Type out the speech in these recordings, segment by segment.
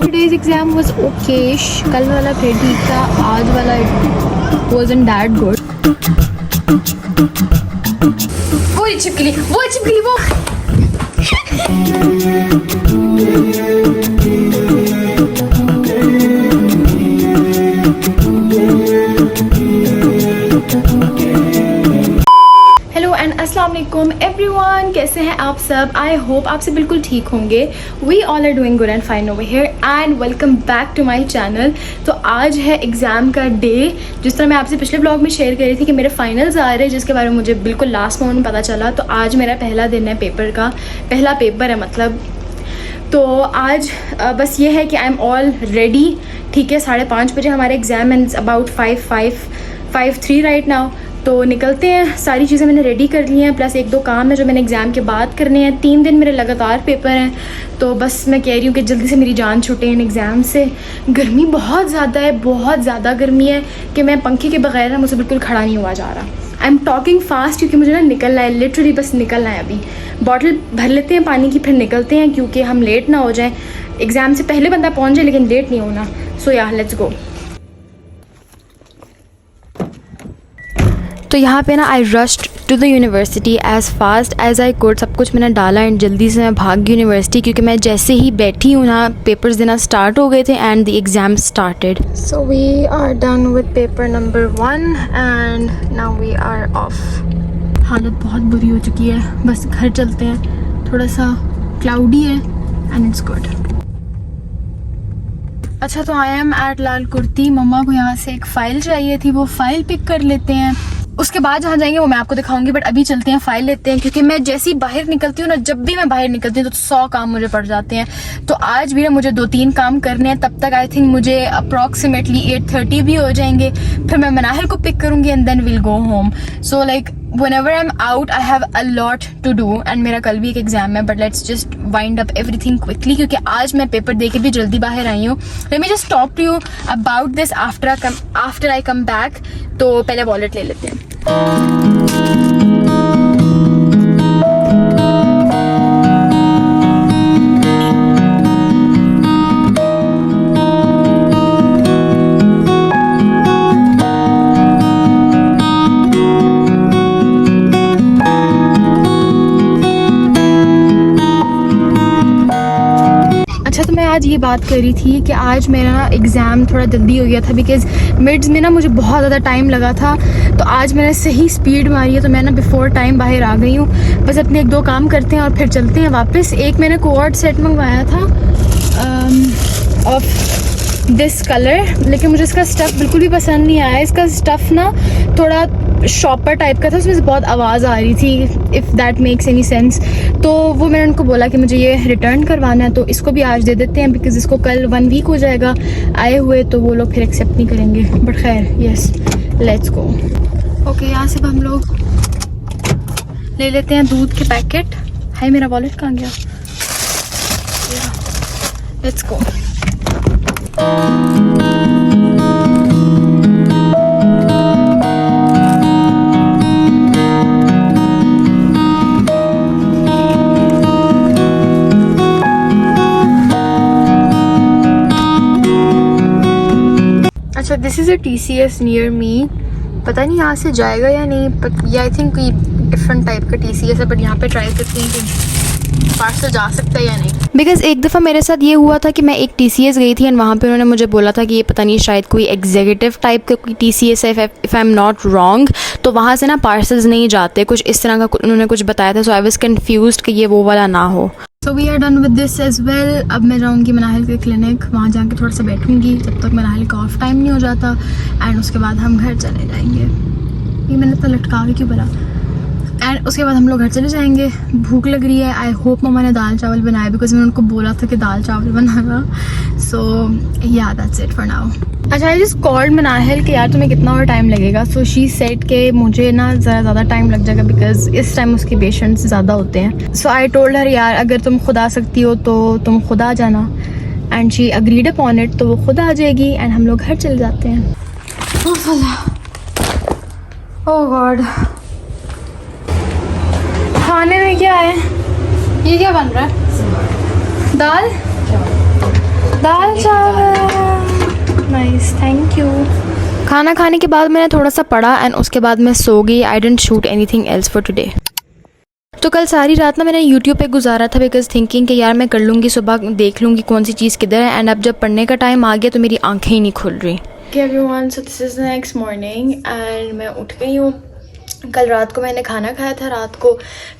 Today's exam was okayish. कल वाला फिर ठीक था, आज वाला wasn't that good. वो चिपकली वो अस्सलाम वालेकुम एवरीवन, कैसे हैं आप सब। आई होप आप सब बिल्कुल ठीक होंगे। We all are doing good and fine over here and welcome back to my channel. तो आज है एग्ज़ाम का डे। जिस तरह मैं आपसे पिछले ब्लॉग में शेयर कर रही थी कि मेरे फाइनल्स आ रहे हैं, जिसके बारे में मुझे बिल्कुल लास्ट मोमेंट पता चला। तो आज मेरा पहला दिन है पेपर का, पहला पेपर है मतलब। तो आज बस ये है कि आई एम ऑल रेडी। ठीक है, 5:30 बजे हमारे exam and about 5:03 right now. तो निकलते हैं। सारी चीज़ें मैंने रेडी कर ली हैं, प्लस 1-2 काम है जो मैंने एग्ज़ाम के बाद करने हैं। 3 दिन मेरे लगातार पेपर हैं, तो बस मैं कह रही हूँ कि जल्दी से मेरी जान छूटे इन एग्ज़ाम से। गर्मी बहुत ज़्यादा है, बहुत ज़्यादा गर्मी है कि मैं पंखे के बगैर ना मुझसे बिल्कुल खड़ा नहीं हुआ जा रहा। आई एम टॉकिंग फास्ट क्योंकि मुझे ना निकलना है, लिटरली बस निकलना है। अभी बॉटल भर लेते हैं पानी की, फिर निकलते हैं क्योंकि हम लेट ना हो जाएँ। एग्ज़ाम से पहले बंदा पहुँच जाए लेकिन लेट नहीं होना। सो या लेट्स गो। तो यहाँ पे ना I rushed to the university as fast as I could. सब कुछ मैंने डाला एंड जल्दी से मैं भाग गई यूनिवर्सिटी, क्योंकि मैं जैसे ही बैठी हूँ ना पेपर्स देना स्टार्ट हो गए थे and the exam started. So we are done with paper number 1 and now we are off. हालत बहुत बुरी हो चुकी है, बस घर चलते हैं। थोड़ा सा क्लाउडी है एंड इट्स गुड। अच्छा, तो आई एम एट लाल कुर्ती। मम्मा को यहाँ से एक फ़ाइल चाहिए थी, वो फ़ाइल पिक कर लेते हैं। उसके बाद जहाँ जाएंगे वो मैं आपको दिखाऊंगी, बट अभी चलते हैं फ़ाइल लेते हैं। क्योंकि मैं जैसे ही बाहर निकलती हूँ ना, जब भी मैं बाहर निकलती हूँ तो 100 काम मुझे पड़ जाते हैं। तो आज भी ना मुझे 2-3 काम करने हैं। तब तक आई थिंक मुझे अप्रॉक्सीमेटली 8:30 भी हो जाएंगे। फिर मैं मनाहिल को पिक करूँगी and then will go home. So like whenever I'm out I have a lot to do and मेरा कल भी एक एग्जाम है, but let's just wind up everything quickly क्योंकि आज मैं पेपर दे के भी जल्दी बाहर आई हूँ। Let me just talk to you about this after I come back। तो पहले वॉलेट ले लेते हैं। आज ये बात कर रही थी कि आज मेरा एग्ज़ाम थोड़ा जल्दी हो गया था बिकॉज़ मिड्स में ना मुझे बहुत ज़्यादा टाइम लगा था। तो आज मैंने सही स्पीड मारी है, तो मैं ना बिफ़ोर टाइम बाहर आ गई हूँ। बस अपने 1-2 काम करते हैं और फिर चलते हैं वापस। एक मैंने कोऑर्ड सेट मंगवाया था ऑफ दिस कलर, लेकिन मुझे इसका स्टफ़ बिल्कुल भी पसंद नहीं आया। इसका स्टफ़ ना थोड़ा शॉपर टाइप का था, उसमें से बहुत आवाज़ आ रही थी, if that makes any sense. तो वो मैंने उनको बोला कि मुझे ये रिटर्न करवाना है, तो इसको भी आज दे देते हैं बिकॉज़ इसको कल 1 वीक हो जाएगा आए हुए, तो वो लोग फिर एक्सेप्ट नहीं करेंगे। बट खैर यस, लेट्स गो। ओके, यहाँ से हम लोग ले लेते हैं दूध के पैकेट। हाय, मेरा वॉलेट कहाँ गया? Let's go. अच्छा, this is a TCS near me. पता नहीं यहाँ से जाएगा या नहीं, बट ये आई थिंक कोई डिफरेंट टाइप का TCS है। बट यहाँ पे ट्राई करते हैं कि पार्सल जा सकता है या नहीं। बिकॉज़ एक दफ़ा मेरे साथ ये हुआ था कि मैं एक TCS गई थी एंड वहाँ पे उन्होंने मुझे बोला था कि ये पता नहीं शायद कोई एग्जीक्यूटिव टाइप का कोई TCS है, if I am not wrong. तो वहाँ से ना पार्सल्स नहीं जाते, कुछ इस तरह का उन्होंने कुछ बताया था। सो आई वाज़ कन्फ्यूज्ड कि ये वो वाला ना हो। So we are done with this as well. अब मैं जाऊँगी मनाहिल के क्लिनिक, वहाँ जाके थोड़ा सा बैठूँगी जब तक मनाहिल का ऑफ टाइम नहीं हो जाता एंड उसके बाद हम घर चले जाएंगे। ये मैंने तो लटका के क्यों बोला। एंड उसके बाद हम लोग घर चले जाएंगे। भूख लग रही है। आई होप मम्मा ने दाल चावल बनाए बिकॉज मैंने उनको बोला था कि दाल चावल बनाना। सो या दैट्स इट फॉर नाउ। अच्छा, आई जस्ट कॉल्ड मनाहिल कि यार तुम्हें कितना और टाइम लगेगा। सो शी सेड कि मुझे ना ज़्यादा टाइम लग जाएगा बिकॉज इस टाइम उसके पेशेंट्स ज़्यादा होते हैं। सो आई टोल्ड हर यार अगर तुम खुद आ सकती हो तो तुम खुद आ जाना। And she agreed upon it, तो वो खुद आ जाएगी एंड हम लोग घर चले जाते हैं। ओह गॉड, खाने में में क्या है? ये क्या बन रहा है? दाल चावल। Nice, thank you. खाना खाने के बाद मैंने थोड़ा सा पढ़ा एंड उसके बाद मैं सो गई। I didn't shoot anything else for today. तो कल सारी रात ना मैंने YouTube पे गुजारा था बिकॉज थिंकिंग कि यार मैं कर लूँगी, सुबह देख लूँगी कौन सी चीज़ किधर है। एंड अब जब पढ़ने का टाइम आ गया तो मेरी आंखें ही नहीं खुल रही। Okay everyone, so this is the next morning and मैं उठ गई हूँ। कल रात को मैंने खाना खाया था रात को,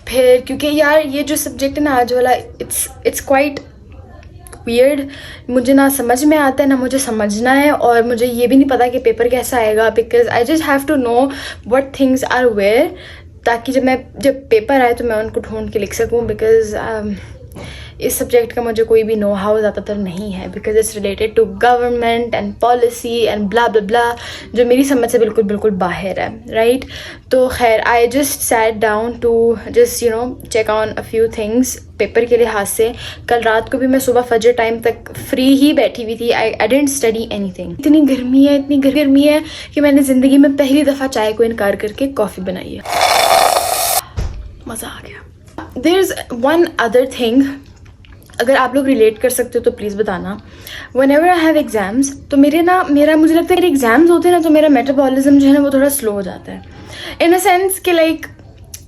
फिर क्योंकि यार ये जो सब्जेक्ट है ना आज वाला, इट्स क्वाइट वियर्ड। मुझे ना समझ में आता है ना मुझे समझना है, और मुझे ये भी नहीं पता कि पेपर कैसा आएगा because I just have to know what things are where, ताकि जब पेपर आए तो मैं उनको ढूंढ के लिख सकूं। बिकॉज इस सब्जेक्ट का मुझे कोई भी नो हाउ ज़्यादातर नहीं है because it's related to government and policy and blah blah blah, जो मेरी समझ से बिल्कुल बाहर है, राइट। तो खैर I just sat down to just check on a few things paper के लिहाज से। कल रात को भी मैं सुबह फजर टाइम तक फ्री ही बैठी हुई थी। I didn't study anything. इतनी गर्मी है कि मैंने ज़िंदगी में पहली दफ़ा चाय को इनकार करके कॉफ़ी बनाई है। मज़ा आ गया। There is one other thing, अगर आप लोग रिलेट कर सकते हो तो प्लीज़ बताना। One ever I have exams तो मुझे लगता है कि एग्ज़ाम्स होते हैं ना तो मेरा मेटाबॉलिज्म जो है ना वो थोड़ा स्लो हो जाता है, इन अ सेंस कि लाइक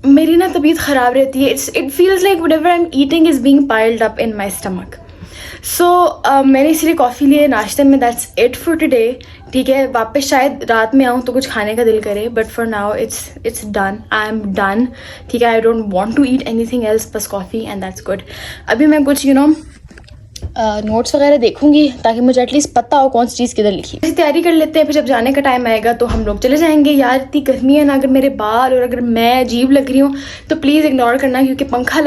मेरी ना तबीयत ख़राब रहती है। It feels like whatever I am eating is being piled up in my stomach. So मैंने इसलिए कॉफ़ी लिए नाश्ते में। दैट्स इट फॉर टुडे, ठीक है। वापस शायद रात में आऊँ तो कुछ खाने का दिल करे, but for now it's done, I am done, ठीक है। I don't want to eat anything else, बस कॉफ़ी एंड दैट्स गुड। अभी मैं कुछ नोट्स वगैरह देखूंगी ताकि मुझे एटलीस्ट पता हो कौन सी चीज़ किधर लिखी। ऐसी तैयारी कर लेते हैं, फिर जब जाने का टाइम आएगा तो हम लोग चले जाएंगे। यार इतनी गर्मी है ना, अगर मेरे बाल और अगर मैं अजीब लग रही हूँ तो प्लीज़ इग्नोर करना, क्योंकि पंखा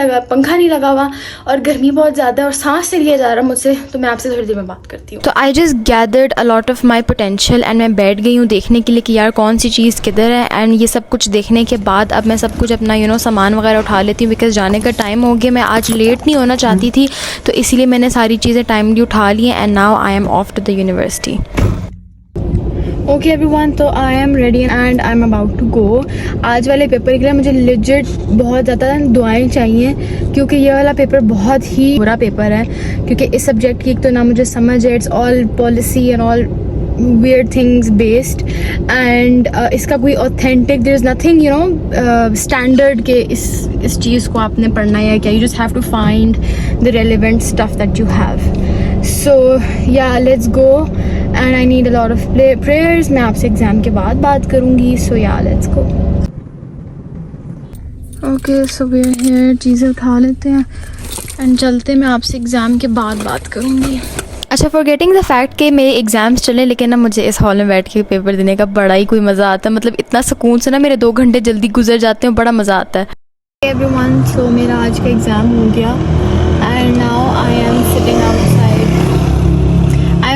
नहीं लगा हुआ और गर्मी बहुत ज़्यादा है और सांस नहीं लिया जा रहा मुझसे। तो मैं आपसे थोड़ी देर में बात करती हूँ। तो I just gathered a lot of my potential and मैं बैठ गई हूँ देखने के लिए कि यार कौन सी चीज़ किधर है। एंड ये सब कुछ देखने के बाद अब मैं सब कुछ अपना सामान वगैरह उठा लेती हूँ बिकॉज जाने का टाइम हो गया। मैं आज लेट नहीं होना चाहती थी तो इसीलिए मैंने सारी चीज़ें टाइमली उठा लिए and now I am off to the university. Okay everyone, तो I am ready and I am about to go. आज वाले पेपर के लिए मुझे लेजिट बहुत ज़्यादा दुआएं चाहिए, क्योंकि ये वाला पेपर बहुत ही बुरा पेपर है। क्योंकि इस सब्जेक्ट की एक तो ना मुझे समझ है, it's all policy and all weird things based and इसका कोई authentic, there is nothing standard के इस चीज़ को आपने पढ़ना है क्या। You just have to find the relevant stuff that you have. So yeah, let's go and I need a lot of prayers. मैं आपसे एग्ज़ाम के बाद बात करूँगी। So yeah, let's go. Okay, so we are here. चीज़ें उठा लेते हैं एंड चलते। मैं आपसे एग्ज़ाम के बाद बात करूँगी। अच्छा, फॉरगेटिंग द फैक्ट कि मेरे एग्ज़ाम्स चले, लेकिन ना मुझे इस हॉल में बैठ के पेपर देने का बड़ा ही कोई मज़ा आता है। मतलब इतना सुकून से ना मेरे 2 घंटे जल्दी गुजर जाते हैं, बड़ा मज़ा आता है। एवरीवन, सो मेरा आज का एग्ज़ाम हो गया and now I am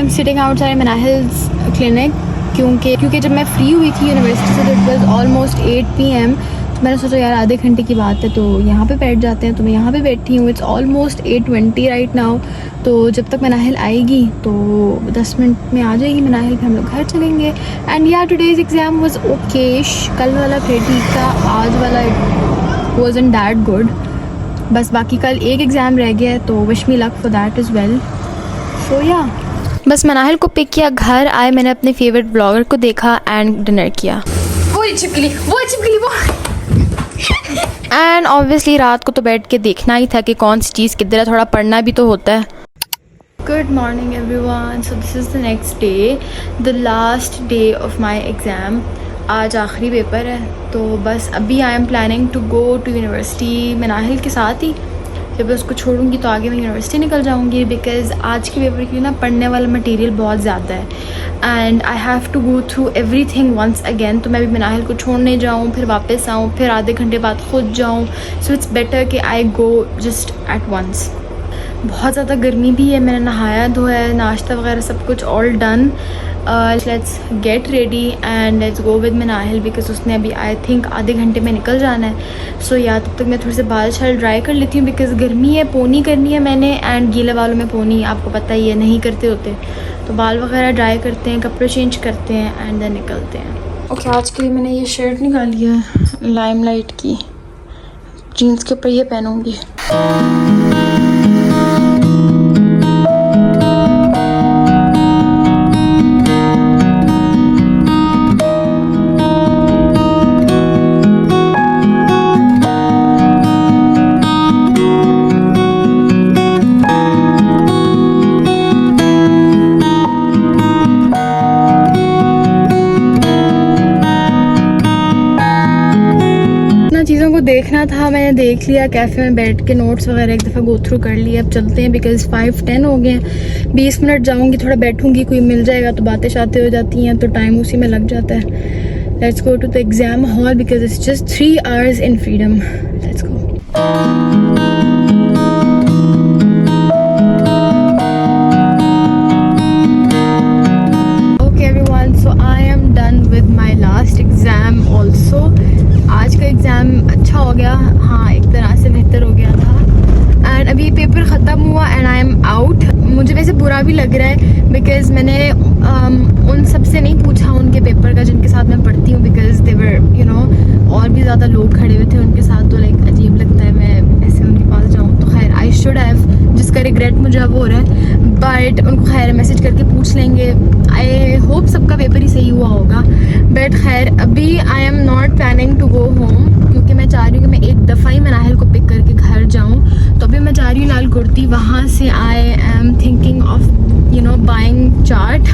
sitting outside Manahil's clinic, क्योंकि जब मैं फ्री हुई थी यूनिवर्सिटी से तो इट वाज ऑलमोस्ट 8 PM। तो मैंने सोचा यार आधे घंटे की बात है तो यहाँ पे बैठ जाते हैं। तो मैं यहाँ पे बैठी हूँ। It's almost 8:20 right now. तो जब तक मनाहिल आएगी तो 10 मिनट में आ जाएगी मनाहिल, फिर हम लोग घर चलेंगे। एंड यार टुडेज़ एग्ज़ाम वाज ओकेश। कल वाला फिर ठीक था, आज वाला इट वाज़न्ट दैट गुड। बस बाकी कल एक एग्ज़ाम रह गया है तो wish me luck for that as well. So yeah बस मनाहिल को पिक किया, घर आए, मैंने अपने फेवरेट ब्लॉगर को देखा एंड डिनर किया। वो चिपकली एंड ऑब्वियसली रात को तो बैठ के देखना ही था कि कौन सी चीज़ किधर है, थोड़ा पढ़ना भी तो होता है। Good morning everyone, so this is the next day, the last day of my exam. आज आखिरी पेपर है तो बस अभी I am planning to go to university Manahil के साथ ही। जब मैं उसको छोड़ूंगी तो आगे मैं यूनिवर्सिटी निकल जाऊंगी बिकॉज़ आज के पेपर के लिए ना पढ़ने वाला मटेरियल बहुत ज़्यादा है and I have to go through everything once again. तो मैं भी मनाहिल को छोड़ने जाऊँ, फिर वापस आऊँ, फिर आधे घंटे बाद खुद जाऊँ। सो इट्स बेटर कि आई गो जस्ट एट वंस। बहुत ज़्यादा गर्मी भी है, मैंने नहाया धोया है, नाश्ता वगैरह सब कुछ all done. Let's get ready and let's go with Manahil because उसने अभी आई थिंक आधे घंटे में निकल जाना है। सो या तब तक मैं थोड़े से बाल शाल ड्राई कर लेती हूँ बिकॉज गर्मी है, पोनी करनी है मैंने एंड गीले बालों में पोनी आपको पता ही है नहीं करते होते। तो बाल वगैरह ड्राई करते हैं, कपड़े चेंज करते हैं एंड देन निकलते हैं। ओके, आज के लिए मैंने ये शर्ट निकाली है लाइमलाइट की, जीन्स के ऊपर ये पहनूंगी। चीज़ों को देखना था, मैंने देख लिया, कैफ़े में बैठ के नोट्स वगैरह एक दफ़ा गो थ्रू कर लिया। अब चलते हैं बिकॉज़ 5:10 हो गए हैं। 20 मिनट जाऊंगी, थोड़ा बैठूंगी, कोई मिल जाएगा तो बातें शातें हो जाती हैं, तो टाइम उसी में लग जाता है। Let's go to the exam hall because it's just 3 hours in freedom. Let's go. आज का एग्ज़ाम अच्छा हो गया, हाँ एक तरह से बेहतर हो गया था। एंड अभी पेपर ख़त्म हुआ एंड आई एम आउट। मुझे वैसे बुरा भी लग रहा है बिकॉज़ मैंने उन सब से नहीं पूछा उनके पेपर का जिनके साथ मैं पढ़ती हूँ, because they were you know और भी ज़्यादा लोग खड़े हुए थे उनके साथ, तो लाइक अजीब लगता है मैं ऐसे उनके पास जाऊँ। तो खैर आई शुड हैव, जिसका रिग्रेट मुझे अब हो रहा है, बट उनको खैर मैसेज करके पूछ लेंगे। आई होप सबका पेपर ही सही हुआ होगा, बट खैर अभी I am not planning to go home क्योंकि मैं चाह रही हूँ कि मैं एक दफ़ा ही मनाहिल को पिक करके घर जाऊँ। तो अभी मैं जा रही हूँ लाल कुर्ती, वहाँ से I am thinking of you know buying chaat.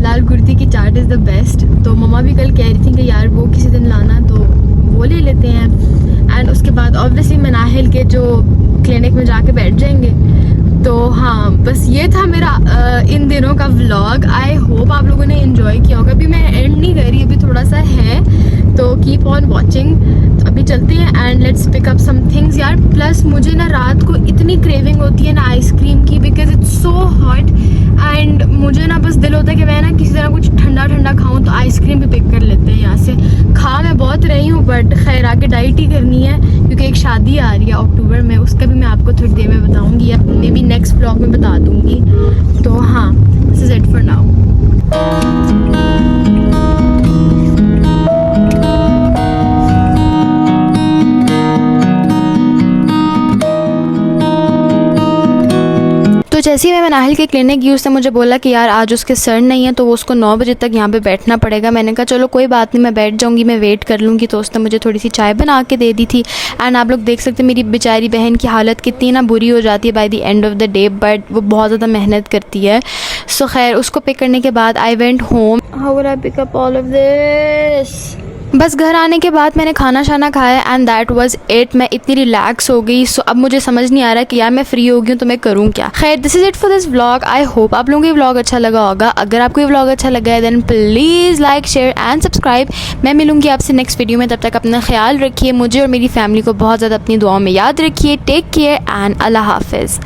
Lal Kurti की चाट इज़ द बेस्ट। तो मम्मा भी कल कह रही थी कि यार वो किसी दिन लाना, तो वो ले लेते हैं। एंड उसके बाद ऑब्वियसली मनाहिल के जो क्लिनिक में जाके बैठ जाएंगे। तो हाँ बस ये था मेरा इन दिनों का व्लॉग। आई होप आप लोगों ने एंजॉय किया होगा। अभी मैं एंड नहीं कर रही, अभी थोड़ा सा है, तो कीप ऑन वॉचिंग। तो अभी चलते हैं and let's pick up some things यार। प्लस मुझे ना रात को इतनी क्रेविंग होती है ना आइसक्रीम की, because it's so hot and मुझे ना बस दिल होता है कि मैं ना किसी तरह कुछ ठंडा ठंडा खाऊं। तो आइसक्रीम भी पिक कर लेते हैं यहाँ से। खा मैं बहुत रही हूँ बट खैर आगे डाइट ही करनी है क्योंकि एक शादी आ रही है अक्टूबर में, उसका भी मैं आपको थोड़ी देर में बताऊँगी या मे बी नेक्स्ट ब्लॉग में बता दूँगी। तो हाँ, this is it for now. तो जैसे ही मैं मनाहिल के क्लिनिक गई, उसने मुझे बोला कि यार आज उसके सर नहीं है तो वो उसको 9 बजे तक यहाँ पे बैठना पड़ेगा। मैंने कहा चलो कोई बात नहीं, मैं बैठ जाऊँगी, मैं वेट कर लूँगी। तो उसने मुझे थोड़ी सी चाय बना के दे दी थी। एंड आप लोग देख सकते हैं मेरी बेचारी बहन की हालत कितनी ना बुरी हो जाती है by the end of the day, but वो बहुत ज़्यादा मेहनत करती है। सो खैर उसको पिक करने के बाद I went home. How will I pick up all of this? बस घर आने के बाद मैंने खाना शाना खाया एंड दैट वाज इट। मैं इतनी रिलैक्स हो गई। सो अब मुझे समझ नहीं आ रहा कि यार मैं फ्री हो गई हूँ तो मैं करूँ क्या। खैर this is it for this vlog. I hope आप लोगों को ये व्लॉग अच्छा लगा होगा। अगर आपको ये व्लॉग अच्छा लगा है then please like share and subscribe. मैं मिलूंगी आपसे नेक्स्ट वीडियो में, तब तक अपना ख्याल रखिए। मुझे और मेरी फैमिली को बहुत ज़्यादा अपनी दुआओं में याद रखिए। टेक केयर एंड अल्लाह हाफिज़।